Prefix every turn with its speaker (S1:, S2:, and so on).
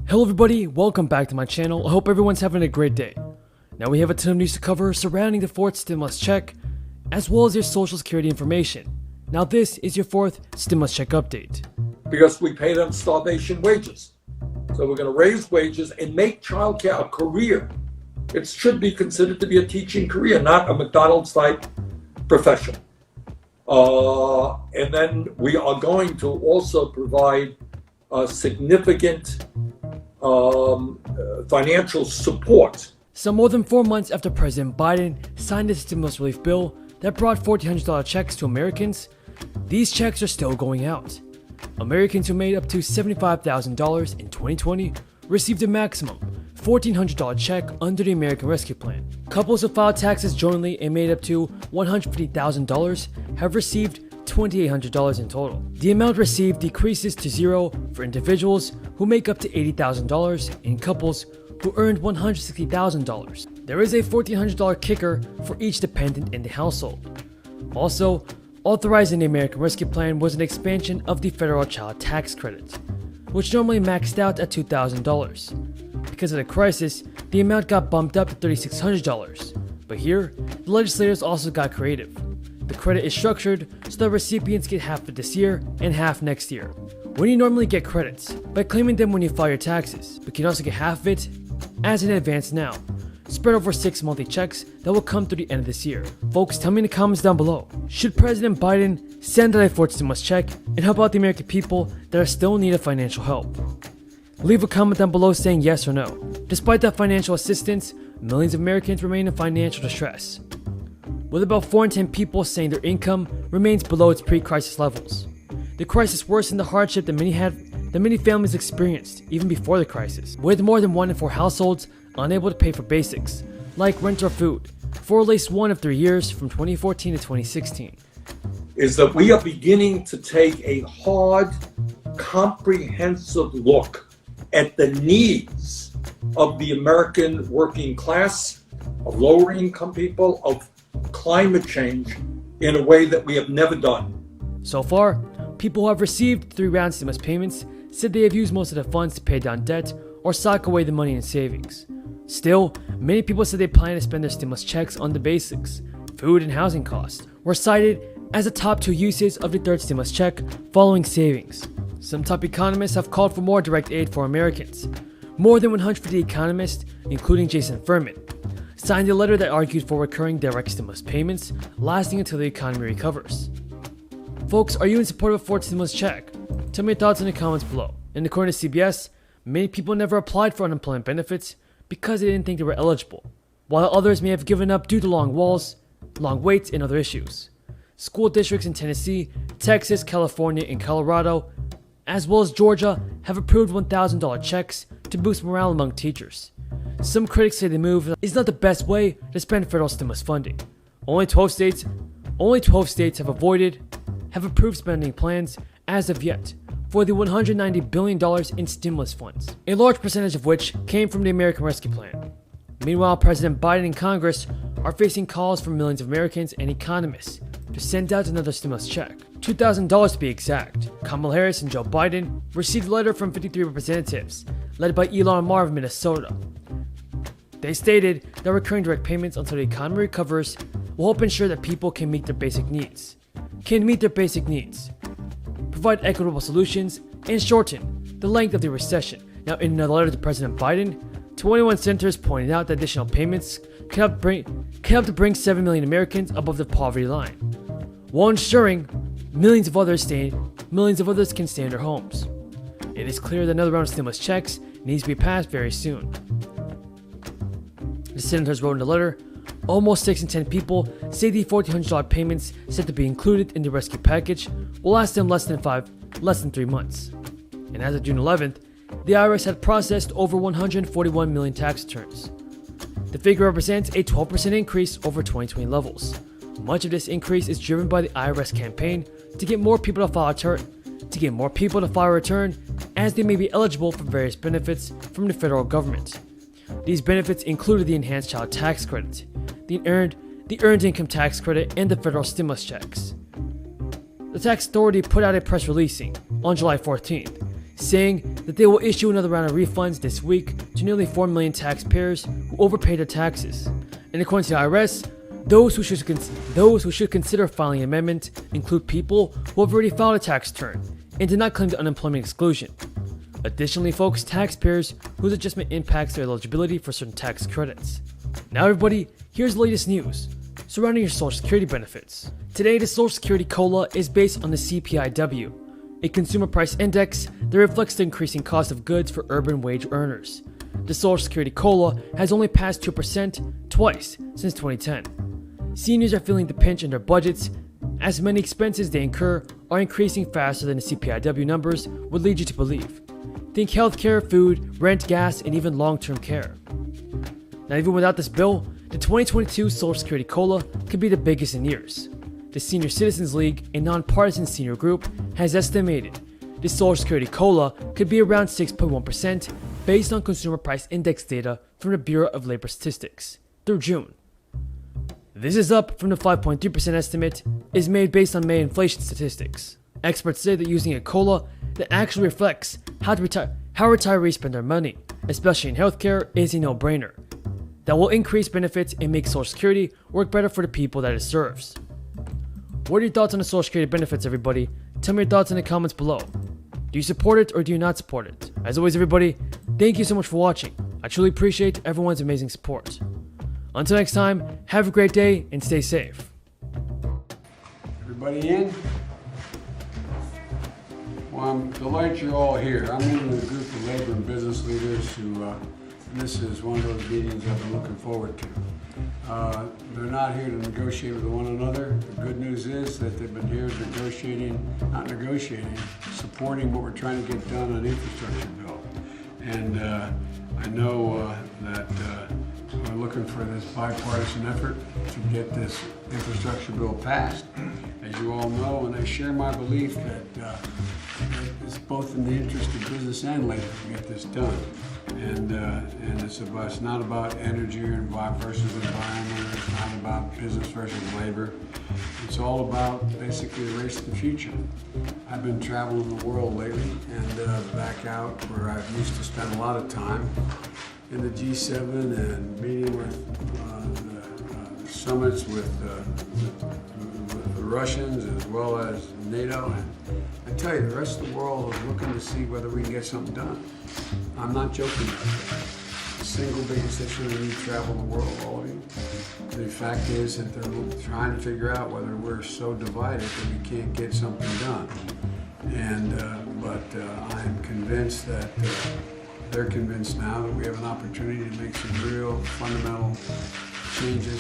S1: Hello everybody, welcome back to my channel. I hope everyone's having a great day. Now we have a ton of news to cover surrounding the fourth stimulus check, as well as your social security information. Now this is your fourth stimulus check update.
S2: Because we pay them starvation wages. So we're going to raise wages and make childcare a career. It should be considered to be a teaching career, not a McDonald's type profession. And then we are going to also provide significant financial support.
S1: So more than 4 months after President Biden signed the stimulus relief bill that brought $1,400 checks to Americans, these checks are still going out. Americans who made up to $75,000 in 2020 received a maximum $1,400 check under the American Rescue Plan. Couples who filed taxes jointly and made up to $150,000 have received $2,800 in total. The amount received decreases to zero for individuals who make up to $80,000 and couples who earned $160,000. There is a $1,400 kicker for each dependent in the household. Also, authorized in the American Rescue Plan was an expansion of the federal child tax credit, which normally maxed out at $2,000. Because of the crisis, the amount got bumped up to $3,600. But here, the legislators also got creative. The credit is structured so that recipients get half of it this year and half next year. When you normally get credits by claiming them when you file your taxes, but you can also get half of it as an advance now, spread over 6 monthly checks that will come through the end of this year. Folks, tell me in the comments down below, should President Biden send out a fourth stimulus check and help out the American people that are still in need of financial help? Leave a comment down below saying yes or no. Despite that financial assistance, millions of Americans remain in financial distress, with about 4 in 10 people saying their income remains below its pre-crisis levels. The crisis worsened the hardship that many families experienced even before the crisis, with more than 1 in 4 households unable to pay for basics, like rent or food, for at least 1 of 3 years from 2014 to 2016.
S2: Is that we are beginning to take a hard, comprehensive look at the needs of the American working class, of lower income people, of climate change in a way that we have never done.
S1: So far, people who have received 3 round stimulus payments said they have used most of the funds to pay down debt or sock away the money in savings. Still, many people said they plan to spend their stimulus checks on the basics. Food and housing costs were cited as the top 2 uses of the third stimulus check following savings. Some top economists have called for more direct aid for Americans. More than 150 economists, including Jason Furman, signed a letter that argued for recurring direct stimulus payments lasting until the economy recovers. Folks, are you in support of a fourth stimulus check? Tell me your thoughts in the comments below. And according to CBS, many people never applied for unemployment benefits because they didn't think they were eligible, while others may have given up due to long waits, and other issues. School districts in Tennessee, Texas, California, and Colorado, as well as Georgia, have approved $1,000 checks to boost morale among teachers. Some critics say the move is not the best way to spend federal stimulus funding. Only 12 states have approved spending plans as of yet for the $190 billion in stimulus funds, a large percentage of which came from the American Rescue Plan. Meanwhile, President Biden and Congress are facing calls from millions of Americans and economists to send out another stimulus check, $2,000 to be exact. Kamala Harris and Joe Biden received a letter from 53 representatives, led by Elon Musk of Minnesota. They stated that recurring direct payments until the economy recovers will help ensure that people can meet their basic needs, provide equitable solutions, and shorten the length of the recession. Now, in another letter to President Biden, 21 senators pointed out that additional payments can help to bring 7 million Americans above the poverty line, while ensuring millions of others can stay in their homes. It is clear that another round of stimulus checks needs to be passed very soon. The senators wrote in the letter, almost 6 in 10 people say the $1,400 payments set to be included in the rescue package will last them less than 3 months. And as of June 11th, the IRS had processed over 141 million tax returns. The figure represents a 12% increase over 2020 levels. Much of this increase is driven by the IRS campaign to get more people to file a return, as they may be eligible for various benefits from the federal government. These benefits included the enhanced child tax credit, the earned income tax credit, and the federal stimulus checks. The tax authority put out a press release on July 14th, saying that they will issue another round of refunds this week to nearly 4 million taxpayers who overpaid their taxes. And according to the IRS, those who should consider filing an amendment include people who have already filed a tax return and did not claim the unemployment exclusion. Additionally, folks, taxpayers whose adjustment impacts their eligibility for certain tax credits. Now everybody, here's the latest news surrounding your Social Security benefits. Today, the Social Security COLA is based on the CPIW, a consumer price index that reflects the increasing cost of goods for urban wage earners. The Social Security COLA has only passed 2% twice since 2010. Seniors are feeling the pinch in their budgets as many expenses they incur are increasing faster than the CPIW numbers would lead you to believe. Think healthcare, food, rent, gas, and even long-term care. Now, even without this bill, the 2022 Social Security COLA could be the biggest in years. The Senior Citizens League, a nonpartisan senior group, has estimated the Social Security COLA could be around 6.1% based on Consumer Price Index data from the Bureau of Labor Statistics through June. This is up from the 5.3% estimate is made based on May inflation statistics. Experts say that using a COLA that actually reflects how retirees spend their money, especially in healthcare, is a no-brainer. That will increase benefits and make Social Security work better for the people that it serves. What are your thoughts on the Social Security benefits, everybody? Tell me your thoughts in the comments below. Do you support it or do you not support it? As always, everybody, thank you so much for watching. I truly appreciate everyone's amazing support. Until next time, have a great day and stay safe.
S3: Everybody in? Well, I'm delighted you're all here. I'm in a group of labor and business leaders who, this is one of those meetings I've been looking forward to. They're not here to negotiate with one another. The good news is that they've been here supporting what we're trying to get done on the infrastructure bill. And I know that we're looking for this bipartisan effort to get this infrastructure bill passed. As you all know, and I share my belief that it's both in the interest of business and labor to get this done. And it's not about energy versus environment. It's not about business versus labor. It's all about basically the race to the future. I've been traveling the world lately and back out where I used to spend a lot of time in the G7 and meeting with the summits with the Russians as well as NATO. And I tell you, the rest of the world is looking to see whether we can get something done. I'm not joking about that. The single biggest issue when you travel the world, all of you, the fact is that they're trying to figure out whether we're so divided that we can't get something done. And but I'm convinced that they're convinced now that we have an opportunity to make some real fundamental changes